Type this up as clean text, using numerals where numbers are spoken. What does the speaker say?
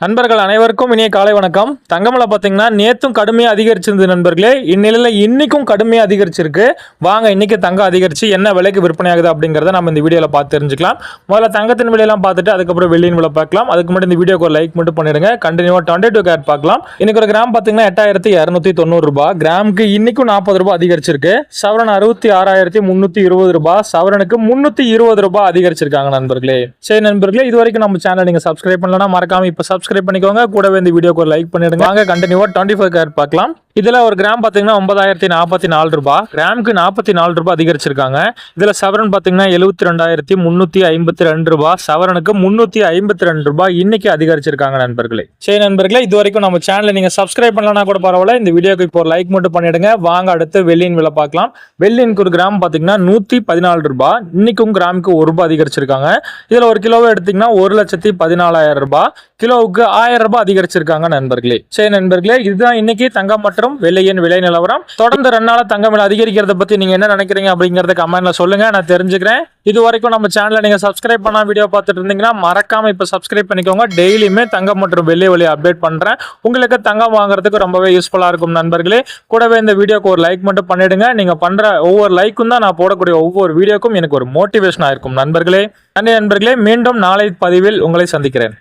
நண்பர்கள் அனைவருக்கும் இனிய காலை வணக்கம். தங்கமலை பார்த்தீங்கன்னா நேத்தும் கடுமையாக அதிகரிச்சிருந்தது நண்பர்களே. இந்நிலையில் இன்னைக்கும் கடுமையாக அதிகரிச்சிருக்கு. வாங்க இன்னைக்கு தங்கம் அதிகரிச்சு என்ன விலைக்கு விற்பனை ஆகுது அப்படிங்கிறத நம்ம இந்த வீடியோவில் பார்த்து தெரிஞ்சுக்கலாம். முதல்ல தங்கத்தின் விலையெல்லாம் பார்த்துட்டு அதுக்கப்புறம் வெள்ளியின் விலை பார்க்கலாம். அதுக்கு மட்டும் இந்த வீடியோக்கு ஒரு லைக் மட்டும் பண்ணிடுங்க. கண்டினியூவா 22 கேரட் பார்க்கலாம். இன்னைக்கு ஒரு கிராம் பார்த்தீங்கன்னா 8290 ரூபாய். கிராமுக்கு இன்னைக்கும் 40 ரூபாய் அதிகரிச்சிருக்கு. சவரன் 66,320 ரூபாய். சவரனுக்கு 320 ரூபாய் அதிகரிச்சிருக்காங்க நண்பர்களே. சரி நண்பர்களே, இது வரைக்கும் நம்ம சேனல் நீங்க சப்ஸ்கிரைப் பண்ணலன்னா மறக்காம இப்ப சப்ஸ்கிரைப் பண்ணிக்கோங்க. கூடவே இந்த வீடியோக்கு ஒரு லைக் பண்ணிடுங்க. வாங்க கண்டினியூவா 24 கேரட் பார்க்கலாம். இதுல ஒரு கிராம் பாத்தீங்கன்னா 9044 ரூபாய். கிராமுக்கு 44 ரூபாய் அதிகரிச்சிருக்காங்க. இதுல சவரன் பாத்தீங்கன்னா 72,352 ரூபாய். சவரனுக்கு 352 ரூபாய் இன்னைக்கு அதிகரிச்சிருக்காங்க நண்பர்களே. சரி நண்பர்களே, இது வரைக்கும் நம்ம சேனலை நீங்க சப்ஸ்கிரைப் பண்ணலன்னா கூட பரவாயில்ல, இந்த வீடியோக்கு இப்போ ஒரு லைக் மட்டும் பண்ணிடுங்க. வாங்க அடுத்து வெள்ளியின் விலை பார்க்கலாம். வெள்ளியின் ஒரு கிராம் பாத்தீங்கன்னா 114 ரூபாய். இன்னைக்கும் கிராமுக்கு 1 ரூபாய் அதிகரிச்சிருக்காங்க. இதுல ஒரு கிலோவை எடுத்தீங்கன்னா 1,14,000 ரூபாய். கிலோவுக்கு 1000 ரூபாய் அதிகரிச்சிருக்காங்க நண்பர்களே. சரி நண்பர்களே, இதுதான் இன்னைக்கு தங்கம் மற்றும் வெள்ளியின் விலை நிலவரம். தொடர்ந்து 2 நாளா தங்கம் விலை அதிகரிக்கிறத பத்தி நீங்க என்ன நினைக்கிறீங்க அப்படிங்கறத கமெண்ட்ல சொல்லுங்க, நான் தெரிஞ்சுக்கிறேன். இது வரைக்கும் நம்ம சேனலை நீங்க சப்ஸ்கிரைப் பண்ணா வீடியோ பார்த்துட்டு இருந்தீங்கன்னா மறக்காம இப்ப சப்ஸ்கிரைப் பண்ணிக்கோங்க. டெய்லியுமே தங்கம் மற்றும் வெள்ளி விலை அப்டேட் பண்றேன். உங்களுக்கு தங்கம் வாங்குறதுக்கு ரொம்பவே யூஸ்ஃபுல்லா இருக்கும் நண்பர்களே. கூடவே இந்த வீடியோக்கு ஒரு லைக் மட்டும் பண்ணிடுங்க. நீங்க பண்ற ஒவ்வொரு லைக்கும் தான் நான் போடக்கூடிய ஒவ்வொரு வீடியோக்கும் எனக்கு ஒரு மோட்டிவேஷனா இருக்கும் நண்பர்களே. நன்றி நண்பர்களே, மீண்டும் நாளை பதிவில் உங்களை சந்திக்கிறேன்.